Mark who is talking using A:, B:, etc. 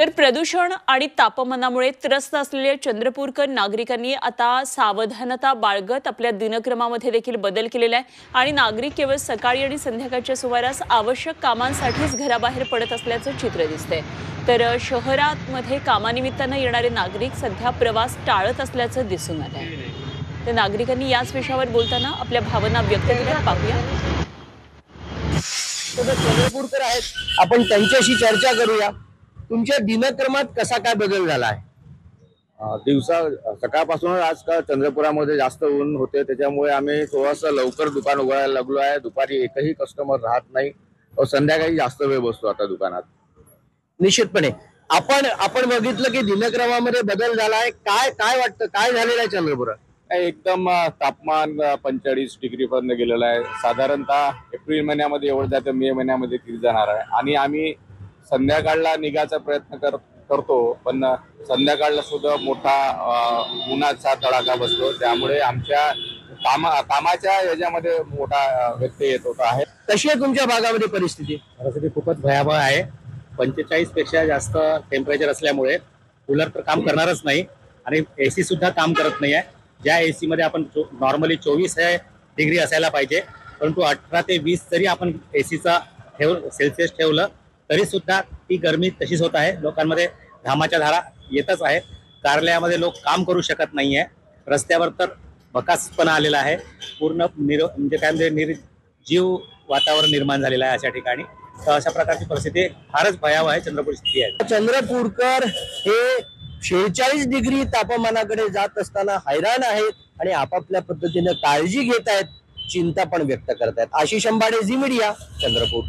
A: तर प्रदूषण आणि तापमानामुळे त्रस्त असलेल्या चंद्रपूरकर नागरिकांनी आता सावधानता बाळगत आपल्या दिनक्रमामध्ये देखील बदल केलेला आहे आणि नागरिक केवळ सकाळी आणि संध्याकाळच्या सुमारास आवश्यक कामांसाठीच घराबाहेर पडत असल्याचं चित्र दिसतंय। तर शहरामध्ये कामानिमित्तानं येणारे नागरिक सध्या प्रवास टाळत असल्याचं दिसून आलंय। तर नागरिकांनी याच विषयावर बोलताना आपल्या भावना व्यक्त केल्या, पाहूया।
B: चंद्रपूरकर आहेत, आपण त्यांच्याशी चर्चा करूया। तुमच्या दिनक्रमात कसा काय बदल झाला आहे?
C: दिवसा सकाळपासून आजकाल चंद्रपुरामध्ये जास्त ऊन होते, त्याच्यामुळे आम्ही थोडंसं लवकर दुकान उघडायला लागलो आहे। दुपारी एकही कस्टमर राहत नाही और संध्याकाळी जास्त वेळ बसतो आता दुकानात।
B: निश्चितपणे आपण बघितलं की दिनक्रमामध्ये बदल झाला आहे। काय काय वाटतं, काय झालेलं आहे चंद्रपुरात?
C: एकदम तापमान 45 डिग्री पर्यंत गेलेलं आहे। साधारणतः एप्रिल महिन्यामध्ये एवढं जातं, मे महिन्यामध्ये किती जाणार आहे। आणि आम्ही संध्याकाळला निघायचा प्रयत्न करतो, पण संध्याकाळला सुद्धा मोठा उन्हाचा तडाखा बसतो, त्यामुळे आमच्या कामाच्या याच्यामध्ये मोठा व्यत्यय येत होता आहे।
B: कशी आहे तुमच्या भागामध्ये परिस्थिती?
D: खूपच भयावह आहे। 45 पेक्षा जास्त टेम्परेचर असल्यामुळे कूलर तर काम करणारच नाही आणि एसी सुद्धा काम करत नाही आहे। ज्या एसी मध्ये आपण नॉर्मली 24 डिग्री असायला पाहिजे, परंतु 18 ते 20 जरी आपण एसीचा सेल्सिअस ठेवलं तरी सुद्धा ती गरमी तशीच होत आहे। लोकांमध्ये घामाच्या धारा येतच आहेत। कार्यालयामध्ये लोक काम करू शकत नाहीये। रस्त्यावर तर भकासपणा आलेला आहे। पूर्ण म्हणजे काय म्हणजे निर्जीव वातावरण निर्माण झालेलं आहे अशा ठिकाणी। तर अशा प्रकारची परिस्थिती फारच भयावह आहे चंद्रपूर स्थिती आहे।
B: चंद्रपूरकर हे 46 डिग्री तापमानाकडे जात असताना हैराण आहेत आणि आपापल्या पद्धतीने काळजी घेत आहेत, चिंता पण व्यक्त करत आहेत। Ashish Ambade, Zee Media, Chandrapur.